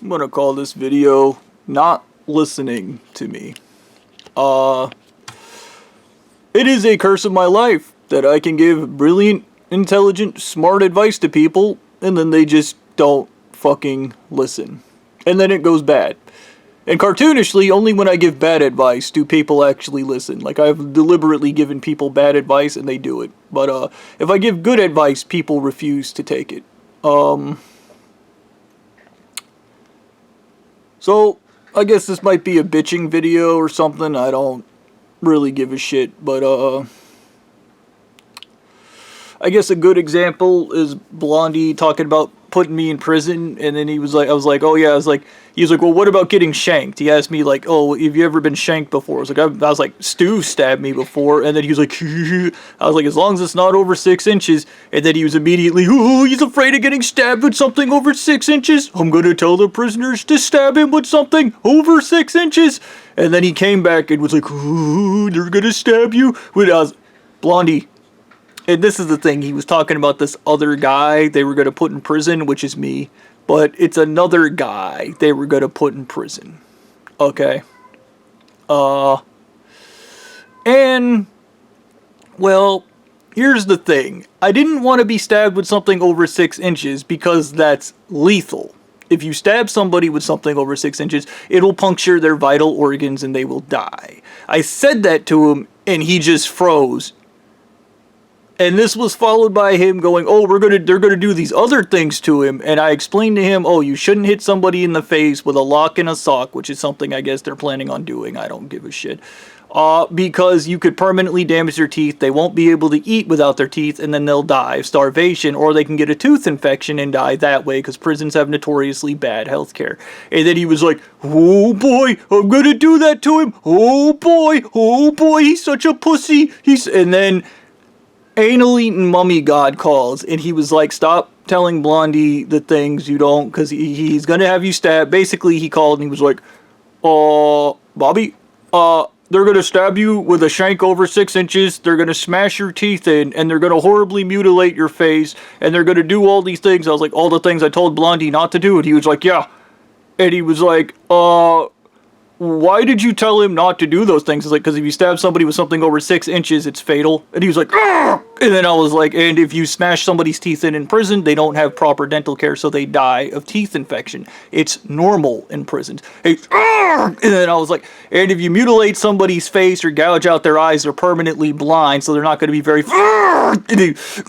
I'm gonna call this video Not Listening to Me. It is a curse of my life that I can give brilliant, intelligent, smart advice to people, and then they just don't fucking listen. And then it goes bad. And cartoonishly, only when I give bad advice do people actually listen. Like, I've deliberately given people bad advice and they do it. But, if I give good advice, people refuse to take it. So, I guess this might be a bitching video or something. I don't really give a shit. But, I guess a good example is Blondie talking about putting me in prison, and then he was like, he was like, well, what about getting shanked? He asked me, like, oh, have you ever been shanked before? I was like, Stu stabbed me before, and then he was like, I was like, as long as it's not over 6 inches, and then he was immediately, oh, he's afraid of getting stabbed with something over 6 inches? I'm gonna tell the prisoners to stab him with something over 6 inches, and then he came back and was like, oh, they're gonna stab you? When I was, Blondie, and this is the thing, he was talking about this other guy they were going to put in prison, which is me. But it's another guy they were going to put in prison. Okay. And, well, here's the thing. I didn't want to be stabbed with something over 6 inches because that's lethal. If you stab somebody with something over 6 inches, it'll puncture their vital organs and they will die. I said that to him and he just froze. And this was followed by him going, oh, they're gonna do these other things to him. And I explained to him, oh, you shouldn't hit somebody in the face with a lock and a sock, which is something I guess they're planning on doing. I don't give a shit. Because you could permanently damage their teeth. They won't be able to eat without their teeth, and then they'll die of starvation, or they can get a tooth infection and die that way, because prisons have notoriously bad health care. And then he was like, oh boy, I'm gonna do that to him. Oh boy, he's such a pussy. And then Anal Eating Mummy God calls, and he was like, stop telling Blondie the things you don't, because he's gonna have you stabbed. Basically, he called and he was like, Bobby, they're gonna stab you with a shank over 6 inches, they're gonna smash your teeth in, and they're gonna horribly mutilate your face, and they're gonna do all these things. I was like, all the things I told Blondie not to do, and he was like, yeah. And he was like, why did you tell him not to do those things? It's like, because if you stab somebody with something over 6 inches, it's fatal. And he was like, argh! And then I was like, and if you smash somebody's teeth in prison, they don't have proper dental care, so they die of teeth infection. It's normal in prisons. Hey, and then I was like, and if you mutilate somebody's face or gouge out their eyes, they're permanently blind, so they're not going to be very... And he's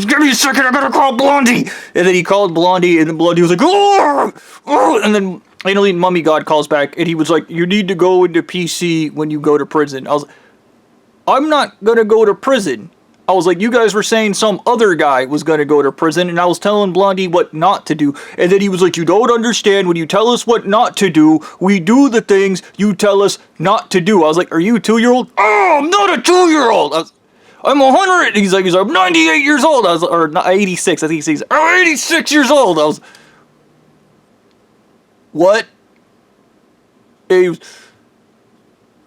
give me a second, I gotta call Blondie. And then he called Blondie, and then Blondie was like, and then Anal Eating Mummy God calls back, and he was like, you need to go into PC when you go to prison. I was like, I'm not gonna go to prison. I was like, you guys were saying some other guy was gonna go to prison, and I was telling Blondie what not to do. And then he was like, you don't understand, when you tell us what not to do, we do the things you tell us not to do. I was like, are you a 2-year-old? Oh, I'm not a 2-year-old! I'm 100! He's like, I'm 98 years old! I was, or 86, I think he's, I'm 86 years old! I was... What?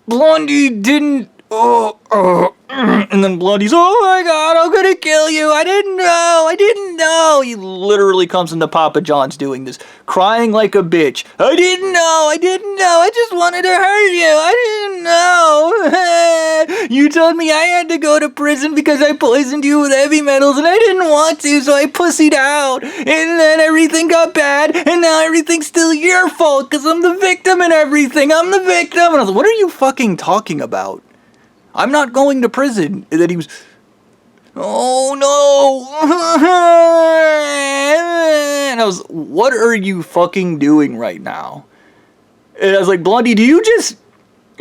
Blondie didn't... and then Blondie's, oh my god, I'm gonna kill you, I didn't know. He literally comes into Papa John's doing this, crying like a bitch. I didn't know, I just wanted to hurt you, I didn't know. You told me I had to go to prison because I poisoned you with heavy metals, and I didn't want to, so I pussied out. And then everything got bad, and now everything's still your fault, because I'm the victim and everything, I'm the victim. And I was like, what are you fucking talking about? I'm not going to prison. And then he was, oh no. And I was, what are you fucking doing right now? And I was like, Blondie, do you just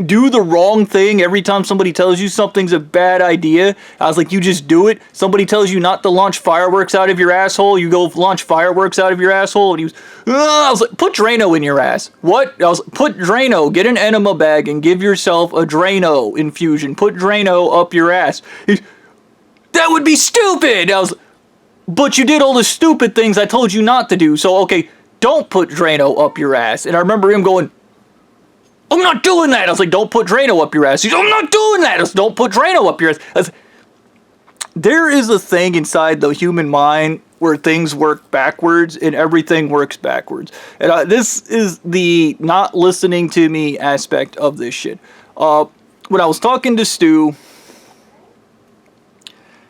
do the wrong thing every time somebody tells you something's a bad idea? I was like, you just do it? Somebody tells you not to launch fireworks out of your asshole, you go launch fireworks out of your asshole? And he was, I was like, put Drano in your ass. What? I was like, put Drano, get an enema bag and give yourself a Drano infusion. Put Drano up your ass. That would be stupid! I was, but you did all the stupid things I told you not to do, so okay, don't put Drano up your ass. And I remember him going, I'm not doing that. I was like, don't put Drano up your ass. He's, I'm not doing that. I was, don't put Drano up your ass. There is a thing inside the human mind where things work backwards and everything works backwards. And this is the not listening to me aspect of this shit. When I was talking to Stu,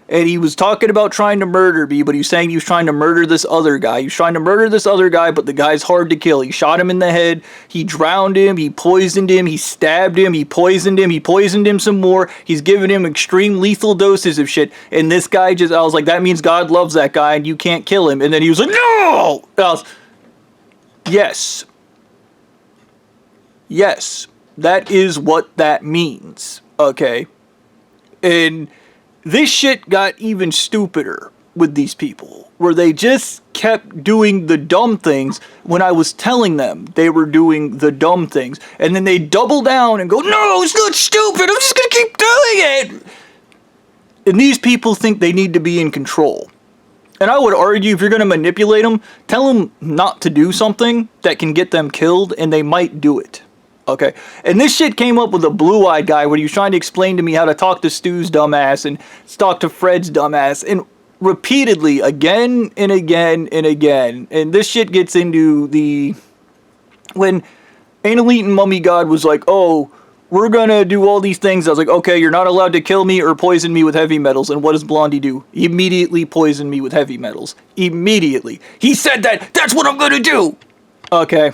and he was talking about trying to murder me, but he was saying he was trying to murder this other guy. He was trying to murder this other guy, but the guy's hard to kill. He shot him in the head. He drowned him. He poisoned him. He stabbed him. He poisoned him. He poisoned him some more. He's giving him extreme lethal doses of shit. And this guy just, I was like, that means God loves that guy and you can't kill him. And then he was like, no! And I was, yes. Yes. That is what that means. Okay? And this shit got even stupider with these people, where they just kept doing the dumb things when I was telling them they were doing the dumb things. And then they double down and go, no, it's not stupid, I'm just gonna keep doing it. And these people think they need to be in control. And I would argue, if you're gonna manipulate them, tell them not to do something that can get them killed, and they might do it. Okay, and this shit came up with a blue-eyed guy when he was trying to explain to me how to talk to Stu's dumbass and talk to Fred's dumbass, and repeatedly, again and again and again. And this shit gets into the... When Anal Eating Mummy God was like, oh, we're gonna do all these things, I was like, okay, you're not allowed to kill me or poison me with heavy metals. And what does Blondie do? He immediately poisoned me with heavy metals. Immediately. He said that! That's what I'm gonna do! Okay.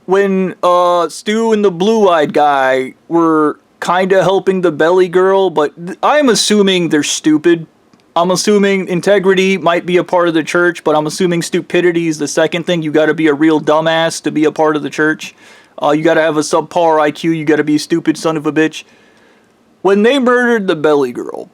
When Stu and the blue-eyed guy were kind of helping the belly girl, but I'm assuming they're stupid. I'm assuming integrity might be a part of the church, but I'm assuming stupidity is the second thing. You gotta be a real dumbass to be a part of the church. You gotta have a subpar IQ. You gotta be a stupid son of a bitch. When they murdered the belly girl,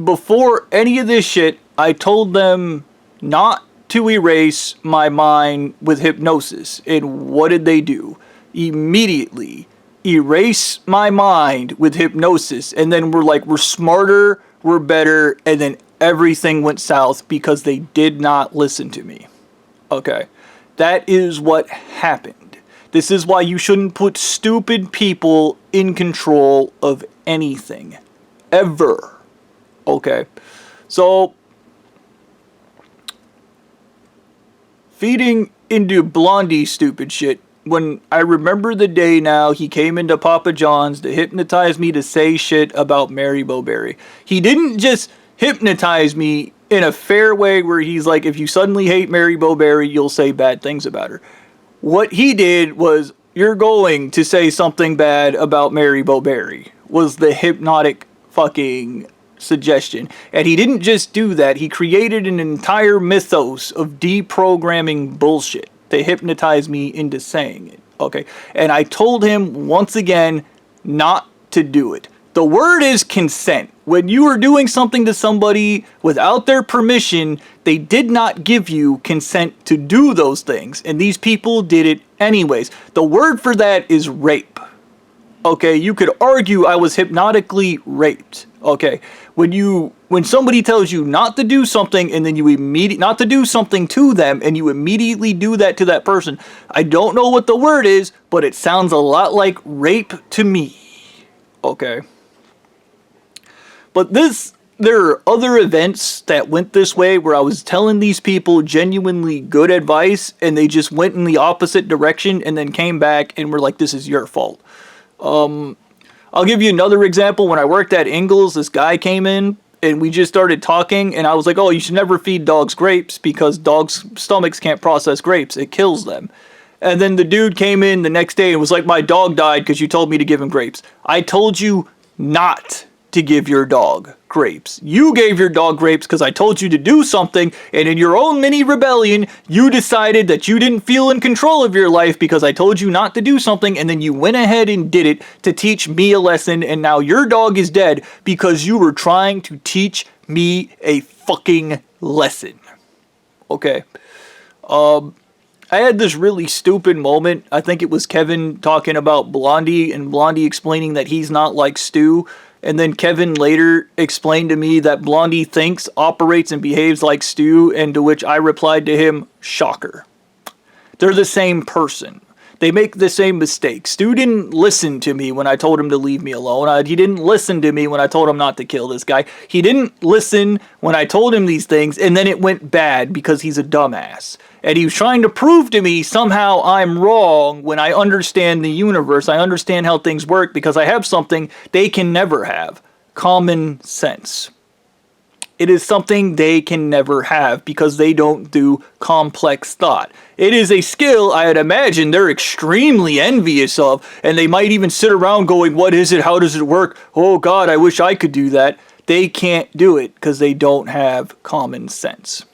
before any of this shit, I told them not to erase my mind with hypnosis. And what did they do? Immediately erase my mind with hypnosis. And then we're smarter, we're better, and then everything went south because they did not listen to me. Okay. That is what happened. This is why you shouldn't put stupid people in control of anything. Ever. Okay. So, feeding into Blondie's stupid shit, when I remember the day now he came into Papa John's to hypnotize me to say shit about Mary Bowberry. He didn't just hypnotize me in a fair way where he's like, if you suddenly hate Mary Bowberry, you'll say bad things about her. What he did was, you're going to say something bad about Mary Bowberry, was the hypnotic fucking suggestion. And he didn't just do that, he created an entire mythos of deprogramming bullshit to hypnotize me into saying it. Okay, and I told him once again not to do it. The word is consent. When you are doing something to somebody without their permission, they did not give you consent to do those things, and these people did it anyways. The word for that is rape. Okay, you could argue I was hypnotically raped. Okay, when somebody tells you not to do something and then you not to do something to them and you immediately do that to that person, I don't know what the word is, but it sounds a lot like rape to me. Okay. But there are other events that went this way where I was telling these people genuinely good advice and they just went in the opposite direction and then came back and were like, this is your fault. I'll give you another example. When I worked at Ingles, this guy came in and we just started talking and I was like, oh, you should never feed dogs grapes because dogs' stomachs can't process grapes. It kills them. And then the dude came in the next day and was like, my dog died because you told me to give him grapes. I told you not to give your dog grapes. You gave your dog grapes because I told you to do something, and in your own mini rebellion, you decided that you didn't feel in control of your life because I told you not to do something, and then you went ahead and did it to teach me a lesson, and now your dog is dead because you were trying to teach me a fucking lesson. Okay. I had this really stupid moment. I think it was Kevin talking about Blondie and Blondie explaining that he's not like Stu. And then Kevin later explained to me that Blondie thinks, operates, and behaves like Stu, and to which I replied to him, shocker. They're the same person. They make the same mistake. Stu didn't listen to me when I told him to leave me alone. He didn't listen to me when I told him not to kill this guy. He didn't listen when I told him these things, and then it went bad because he's a dumbass. And he was trying to prove to me somehow I'm wrong when I understand the universe. I understand how things work because I have something they can never have. Common sense. It is something they can never have because they don't do complex thought. It is a skill I'd imagine they're extremely envious of, and they might even sit around going, what is it? How does it work? Oh God, I wish I could do that. They can't do it because they don't have common sense.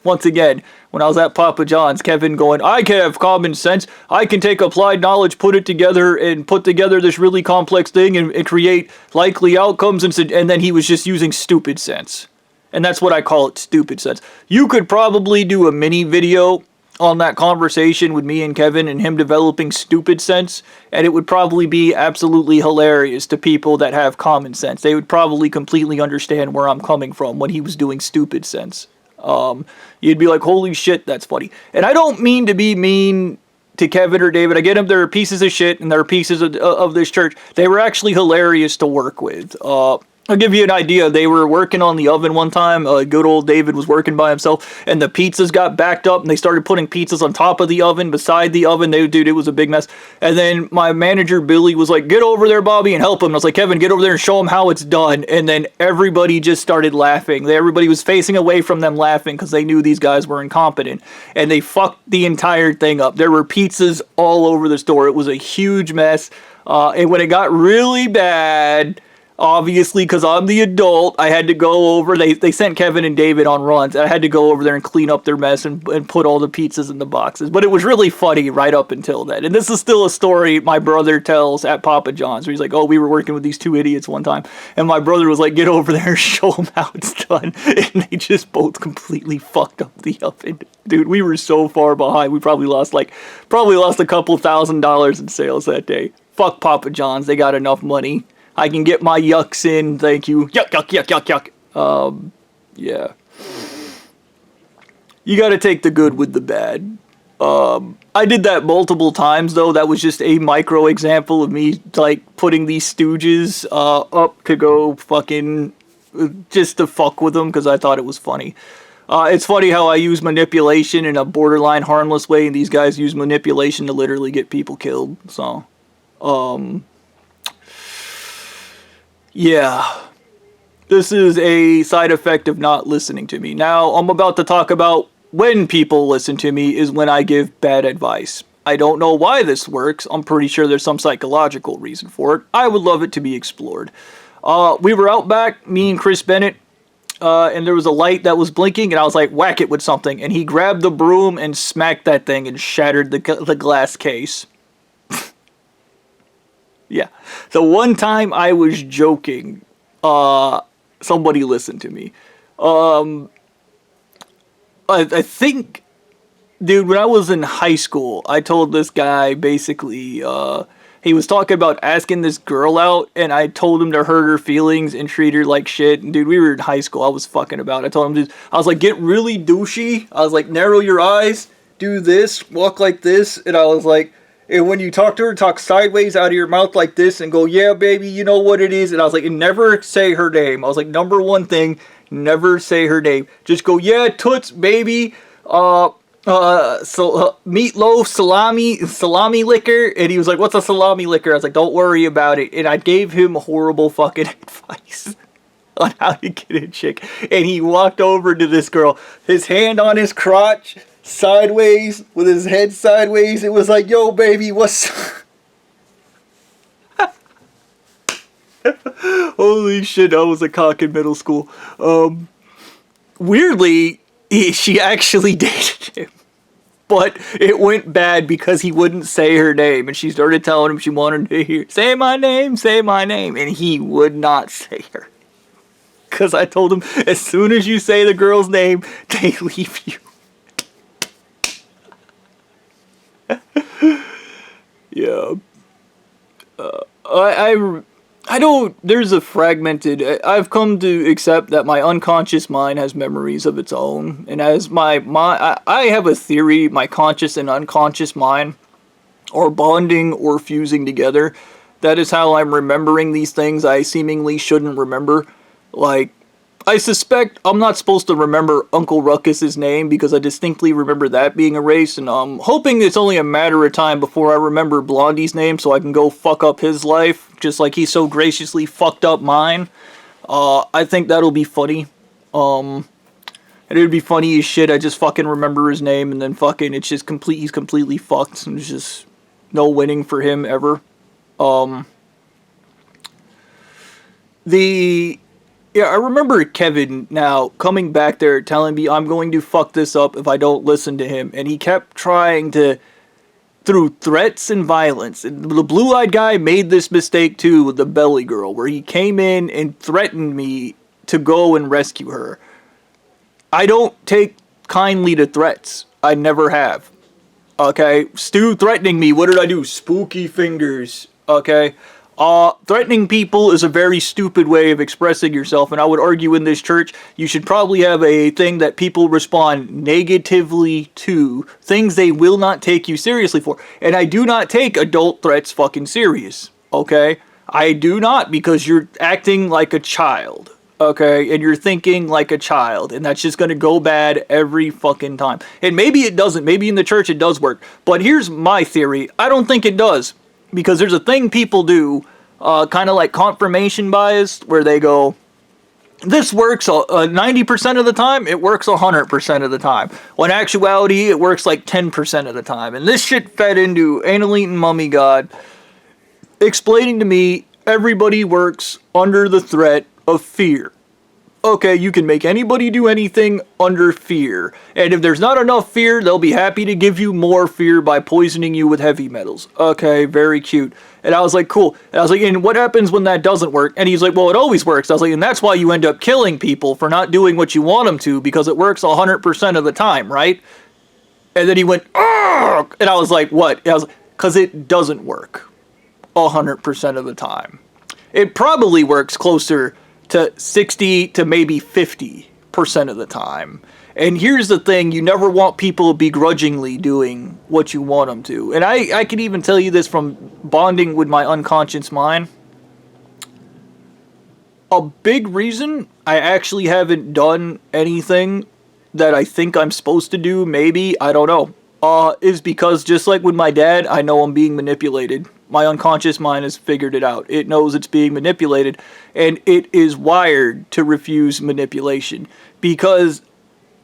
Once again, when I was at Papa John's, Kevin going, I can have common sense. I can take applied knowledge, put it together, and put together this really complex thing and create likely outcomes. And then he was just using stupid sense. And that's what I call it, stupid sense. You could probably do a mini video on that conversation with me and Kevin and him developing stupid sense, and it would probably be absolutely hilarious to people that have common sense. They would probably completely understand where I'm coming from when he was doing stupid sense. You'd be like, holy shit, that's funny. And I don't mean to be mean to Kevin or David. I get them, they're pieces of shit, and they're pieces of this church. They were actually hilarious to work with. I'll give you an idea. They were working on the oven one time. Good old David was working by himself, and the pizzas got backed up, and they started putting pizzas on top of the oven, beside the oven. Dude, it was a big mess. And then my manager, Billy, was like, get over there, Bobby, and help him. And I was like, Kevin, get over there and show him how it's done. And then everybody just started laughing. Everybody was facing away from them laughing because they knew these guys were incompetent. And they fucked the entire thing up. There were pizzas all over the store. It was a huge mess. And when it got really bad, obviously, because I'm the adult, I had to go over. They sent Kevin and David on runs. I had to go over there and clean up their mess and put all the pizzas in the boxes. But it was really funny right up until then. And this is still a story my brother tells at Papa John's, where he's like, oh, we were working with these two idiots one time. And my brother was like, get over there and show them how it's done. And they just both completely fucked up the oven. Dude, we were so far behind. We probably lost a couple $1,000s in sales that day. Fuck Papa John's. They got enough money. I can get my yucks in, thank you. Yuck, yuck, yuck, yuck, yuck. Yeah. You gotta take the good with the bad. I did that multiple times, though. That was just a micro example of me, like, putting these stooges up to go fucking, just to fuck with them, because I thought it was funny. It's funny how I use manipulation in a borderline harmless way, and these guys use manipulation to literally get people killed, so, yeah, this is a side effect of not listening to me. Now, I'm about to talk about when people listen to me is when I give bad advice. I don't know why this works. I'm pretty sure there's some psychological reason for it. I would love it to be explored. We were out back, me and Chris Bennett, and there was a light that was blinking, and I was like, whack it with something. And he grabbed the broom and smacked that thing and shattered the glass case. Yeah. The one time I was joking, somebody listened to me. I think, dude, when I was in high school, I told this guy basically, he was talking about asking this girl out, and I told him to hurt her feelings and treat her like shit. And dude, we were in high school. I was fucking about. I told him, I was like, get really douchey. I was like, narrow your eyes, do this, walk like this. And I was like, and when you talk to her, talk sideways out of your mouth like this and go, yeah, baby, you know what it is. And I was like, and never say her name. I was like, number one thing, never say her name. Just go, yeah, toots, baby. Meatloaf, salami liquor. And he was like, what's a salami liquor? I was like, don't worry about it. And I gave him horrible fucking advice on how to get a chick. And he walked over to this girl, his hand on his crotch, sideways, with his head sideways. It was like, yo, baby, what's... Holy shit, I was a cock in middle school. Weirdly, she actually dated him. But it went bad because he wouldn't say her name. And she started telling him she wanted to hear, say my name. And he would not say her. Because I told him, as soon as you say the girl's name, they leave you. Yeah. I don't, there's a fragmented, I've come to accept that my unconscious mind has memories of its own. And as I have a theory, my conscious and unconscious mind or bonding or fusing together. That is how I'm remembering these things I seemingly shouldn't remember. Like, I suspect I'm not supposed to remember Uncle Ruckus's name because I distinctly remember that being erased, and I'm hoping it's only a matter of time before I remember Blondie's name so I can go fuck up his life, just like he so graciously fucked up mine. I think that'll be funny. And it would be funny as shit. I just fucking remember his name and then fucking he's completely fucked. And there's just no winning for him ever. Yeah, I remember Kevin now coming back there telling me I'm going to fuck this up if I don't listen to him. And he kept trying to, through threats and violence. And the blue-eyed guy made this mistake too with the belly girl, where he came in and threatened me to go and rescue her. I don't take kindly to threats. I never have. Okay? Stu threatening me. What did I do? Spooky fingers. Okay? Threatening people is a very stupid way of expressing yourself, and I would argue in this church, you should probably have a thing that people respond negatively to, things they will not take you seriously for. And I do not take adult threats fucking serious, okay? I do not, because you're acting like a child, okay? And you're thinking like a child, and that's just gonna go bad every fucking time. And maybe it doesn't, maybe in the church it does work, but here's my theory, I don't think it does. Because there's a thing people do, kind of like confirmation bias, where they go, this works 90% of the time, it works 100% of the time. When in actuality, it works like 10% of the time. And this shit fed into Anal Eating Mummy God, explaining to me everybody works under the threat of fear. Okay, you can make anybody do anything under fear. And if there's not enough fear, they'll be happy to give you more fear by poisoning you with heavy metals. Okay, very cute. And I was like, cool. And I was like, and what happens when that doesn't work? And he's like, well, it always works. I was like, and that's why you end up killing people for not doing what you want them to, because it works 100% of the time, right? And then he went, ugh! And I was like, what? And I was like, because it doesn't work 100% of the time. It probably works closer to 60 to maybe 50% of the time. And here's the thing, you never want people begrudgingly doing what you want them to. And I can even tell you this from bonding with my unconscious mind. A big reason I actually haven't done anything that I think I'm supposed to do, maybe, I don't know, is because just like with my dad, I know I'm being manipulated. My unconscious mind has figured it out. It knows it's being manipulated, and it is wired to refuse manipulation. Because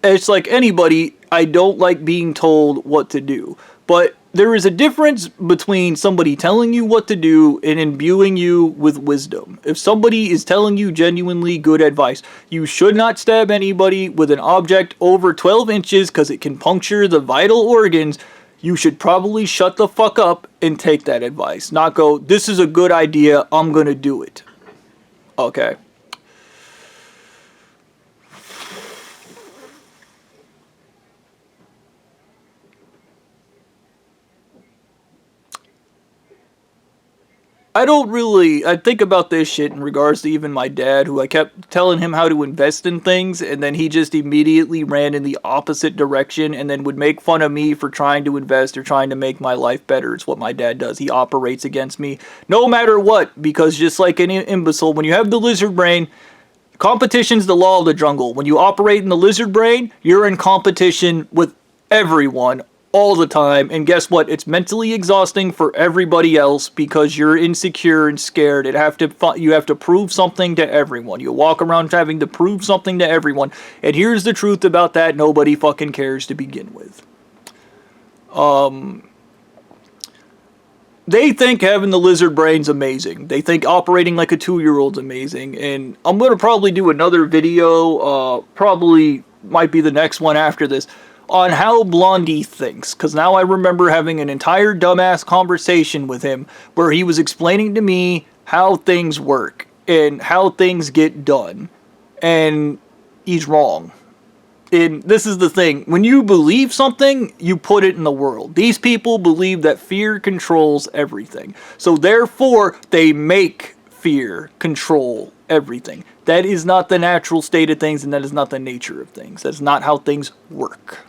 it's like anybody, I don't like being told what to do. But there is a difference between somebody telling you what to do and imbuing you with wisdom. If somebody is telling you genuinely good advice, you should not stab anybody with an object over 12 inches because it can puncture the vital organs. You should probably shut the fuck up and take that advice. Not go, this is a good idea, I'm gonna do it. Okay. I think about this shit in regards to even my dad, who I kept telling him how to invest in things, and then he just immediately ran in the opposite direction, and then would make fun of me for trying to invest or trying to make my life better. It's what my dad does. He operates against me, no matter what, because just like any imbecile, when you have the lizard brain, competition's the law of the jungle. When you operate in the lizard brain, you're in competition with everyone, all the time, and guess what? It's mentally exhausting for everybody else because you're insecure and scared. You have to prove something to everyone. You walk around having to prove something to everyone. And here's the truth about that: nobody fucking cares to begin with. They think having the lizard brain's amazing. They think operating like a 2-year-old's amazing. And I'm gonna probably do another video, probably might be the next one after this, on how Blondie thinks, because now I remember having an entire dumbass conversation with him where he was explaining to me how things work and how things get done, and he's wrong. And this is the thing, when you believe something, you put it in the world. These people believe that fear controls everything, so therefore they make fear control everything. That is not the natural state of things, and that is not the nature of things. That's not how things work.